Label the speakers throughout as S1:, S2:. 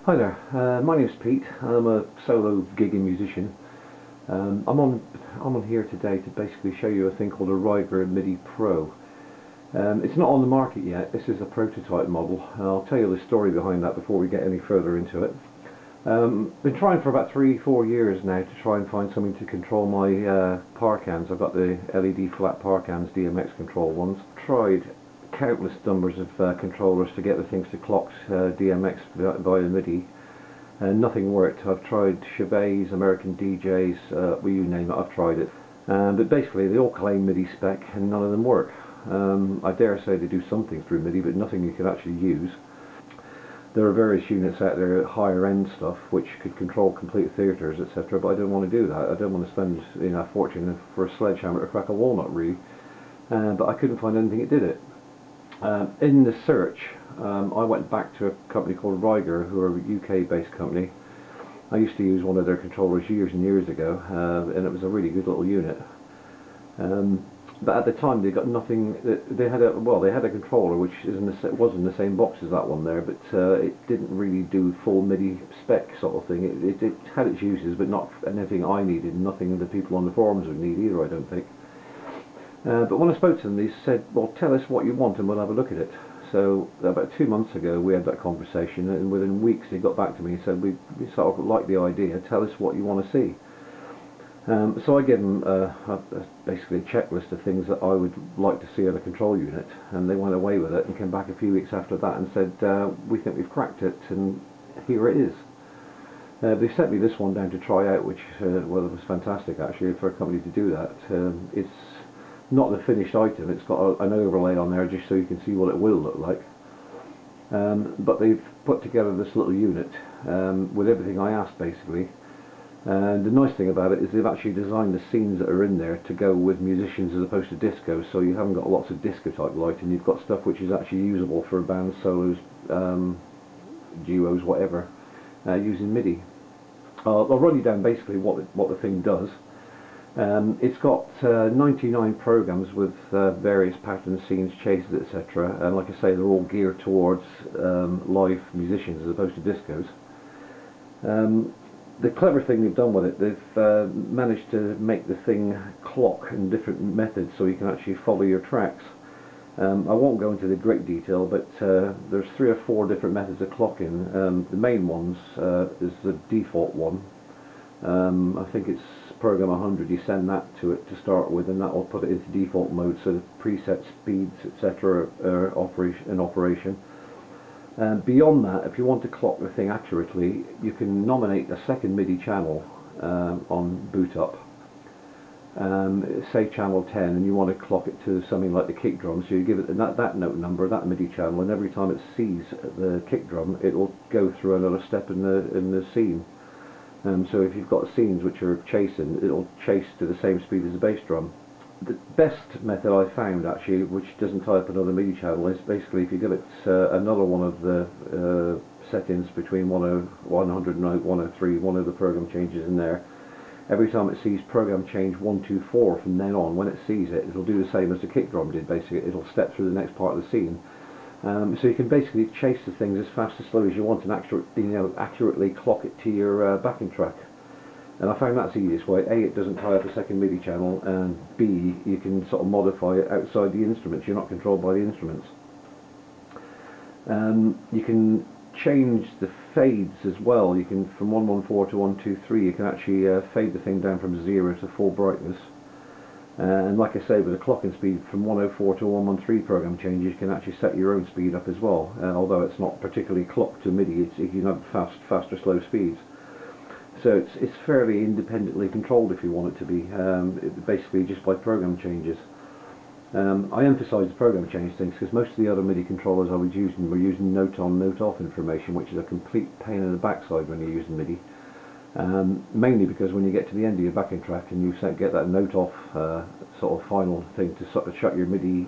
S1: Hi there, my name's Pete. I'm a solo gigging musician. I'm on here today to basically show you a thing called a Ryger Midi Pro. It's not on the market yet. This is a prototype model. I'll tell you the story behind that before we get any further into it. Been trying for about 3-4 years now to try and find something to control my parcans. I've got the LED flat parcans, DMX control ones. Tried countless numbers of controllers to get the things to clock DMX via MIDI, and nothing worked. I've tried Chevet's, American DJs, well, you name it, I've tried it. But basically they all claim MIDI spec and none of them work. I dare say they do something through MIDI, but nothing you can actually use. There are various units out there, higher end stuff, which could control complete theatres, etc. But I don't want to do that. I don't want to spend a fortune for a sledgehammer to crack a walnut, really. But I couldn't find anything that did it. In the search, I went back to a company called Ryger, who are a UK based company. I used to use one of their controllers years and years ago, and it was a really good little unit. But at the time they got nothing. They had a controller which was in the same box as that one there, but it didn't really do full MIDI spec sort of thing. It had its uses, but not anything I needed, nothing the people on the forums would need either, I don't think. But when I spoke to them, they said, well, tell us what you want and we'll have a look at it. So about 2 months ago we had that conversation, and within weeks they got back to me and said, we sort of like the idea, tell us what you want to see. So I gave them basically a checklist of things that I would like to see at a control unit, and they went away with it and came back a few weeks after that and said, we think we've cracked it, and here it is. They sent me this one down to try out, which well, it was fantastic actually for a company to do that. It's not the finished item, it's got an overlay on there just so you can see what it will look like. But they've put together this little unit with everything I asked basically. And the nice thing about it is they've actually designed the scenes that are in there to go with musicians as opposed to disco, so you haven't got lots of disco type lighting. You've got stuff which is actually usable for bands, solos, duos, whatever, using MIDI. I'll run you down basically what the thing does. It's got 99 programs with various patterns, scenes, chases, etc. And like I say, they're all geared towards live musicians as opposed to discos. The clever thing they've done with it, they've managed to make the thing clock in different methods so you can actually follow your tracks. I won't go into the great detail, but there's 3 or 4 different methods of clocking. The main ones is the default one. I think it's program 100. You send that to it to start with, and that will put it into default mode, so the preset speeds, etc. are in operation. Beyond that, if you want to clock the thing accurately, you can nominate a second MIDI channel on boot up. Say channel 10, and you want to clock it to something like the kick drum, so you give it that note number, that MIDI channel, and every time it sees the kick drum, it will go through another step in the scene. So if you've got scenes which are chasing, it'll chase to the same speed as the bass drum. The best method I found actually, which doesn't tie up another MIDI channel, is basically if you give it another one of the settings between 100 and 103, one of the program changes in there. Every time it sees program change 124 from then on, when it sees it, it'll do the same as the kick drum did. Basically, it'll step through the next part of the scene. So you can basically chase the things as fast as slow as you want and accurately clock it to your backing track. And I found that's the easiest way. A, it doesn't tie up a second MIDI channel, and B, you can sort of modify it outside the instruments. You're not controlled by the instruments. You can change the fades as well. You can, from 114 to 123, you can actually fade the thing down from 0 to full brightness. And like I say, with the clocking speed from 104 to 113 program changes, you can actually set your own speed up as well. Although it's not particularly clocked to MIDI, you can have faster, slow speeds. So it's fairly independently controlled if you want it to be, basically just by program changes. I emphasise the program change things because most of the other MIDI controllers I was using were using note on, note off information, which is a complete pain in the backside when you're using MIDI. Mainly because when you get to the end of your backing track and you get that note off sort of final thing to sort of shut your MIDI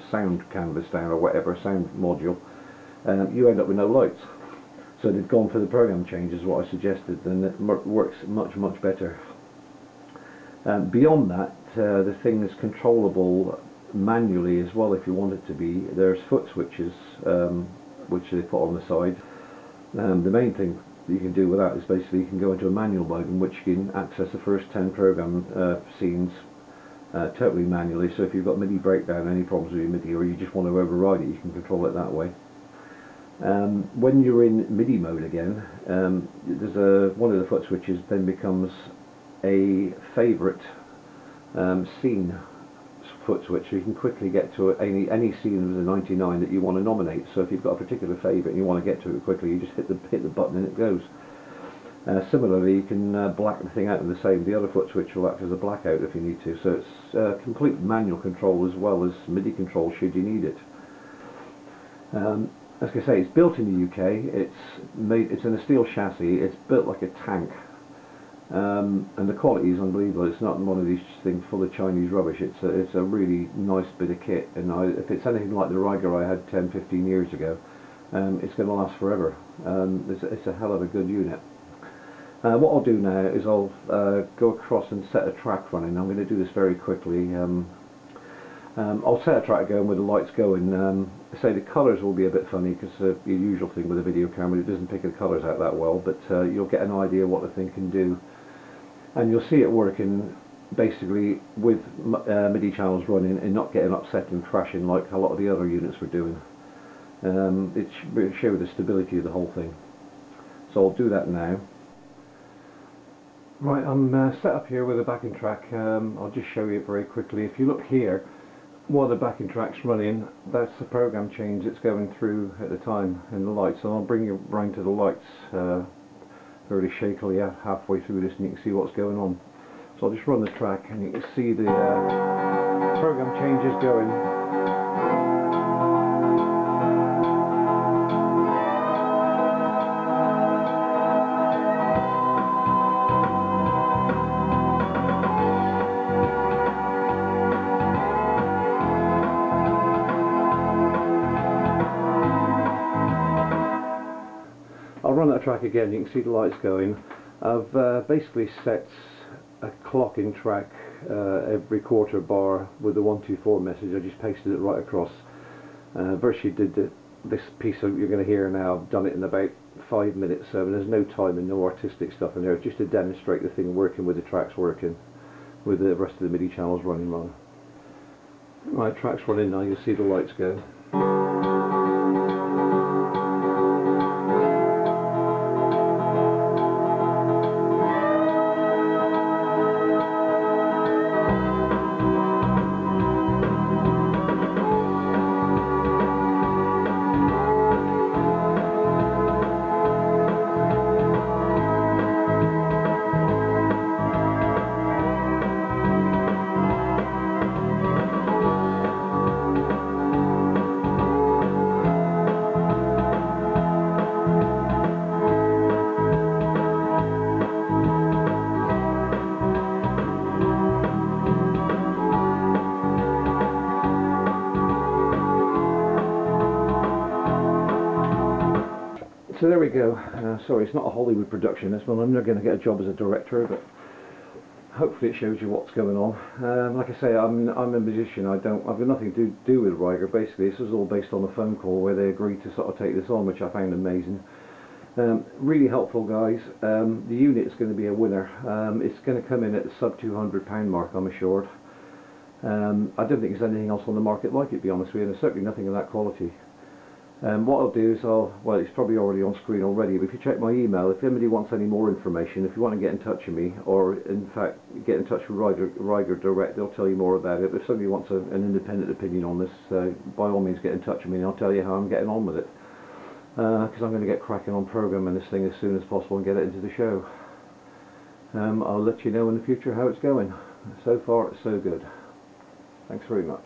S1: sound canvas down or whatever, sound module, you end up with no lights. So they've gone for the program changes, what I suggested, and it works much, much better. Beyond that, the thing is controllable manually as well if you want it to be. There's foot switches which they put on the side. The main thing you can do with that is basically you can go into a manual mode in which you can access the first 10 program scenes totally manually. So if you've got MIDI breakdown, any problems with your MIDI, or you just want to override it, you can control it that way. When you're in MIDI mode again, there's one of the foot switches then becomes a favourite scene foot switch, so you can quickly get to any scene of the 99 that you want to nominate. So if you've got a particular favourite and you want to get to it quickly, you just hit the button and it goes. Similarly, you can black the thing out in the same. The other foot switch will act as a blackout if you need to. So it's complete manual control as well as MIDI control should you need it. As I say, it's built in the UK. It's in a steel chassis. It's built like a tank. And the quality is unbelievable. It's not one of these things full of Chinese rubbish. It's a really nice bit of kit, and if it's anything like the Ryger I had 10-15 years ago, it's going to last forever. It's a hell of a good unit. What I'll do now is I'll go across and set a track running. I'm going to do this very quickly. I'll set a track going with the lights going. Say the colours will be a bit funny because the usual thing with a video camera, it doesn't pick the colours out that well, but you'll get an idea what the thing can do. And you'll see it working basically with MIDI channels running and not getting upset and crashing like a lot of the other units were doing. It should show the stability of the whole thing. So I'll do that now. Right, I'm set up here with a backing track. I'll just show you it very quickly. If you look here, while the backing track's running, that's the program change that's going through at the time in the lights. And I'll bring you round to the lights very shakily halfway through this, and you can see what's going on. So I'll just run the track and you can see the program changes going. I'll run that track again, you can see the lights going. I've basically set a clocking track every quarter bar with the 124 message. I just pasted it right across. Virtually did this piece that you're going to hear now. I've done it in about 5 minutes, so there's no time and no artistic stuff in there, just to demonstrate the thing working with the tracks working, with the rest of the MIDI channels running on. Right, track's running now, you'll see the lights go. So there we go. Sorry, it's not a Hollywood production, this one. I'm not going to get a job as a director, but hopefully it shows you what's going on. Like I say, I'm a musician. I've got nothing to do with Ryger. Basically, this was all based on a phone call where they agreed to sort of take this on, which I found amazing. Really helpful, guys. The unit is going to be a winner. It's going to come in at the sub £200 mark, I'm assured. I don't think there's anything else on the market like it, to be honest with you, and there's certainly nothing of that quality. What I'll do is well, it's probably already on screen already, but if you check my email, if anybody wants any more information, if you want to get in touch with me, or in fact get in touch with Ryger direct, they'll tell you more about it. If somebody wants an independent opinion on this, by all means get in touch with me and I'll tell you how I'm getting on with it. Because I'm going to get cracking on programming this thing as soon as possible and get it into the show. I'll let you know in the future how it's going. So far it's so good. Thanks very much.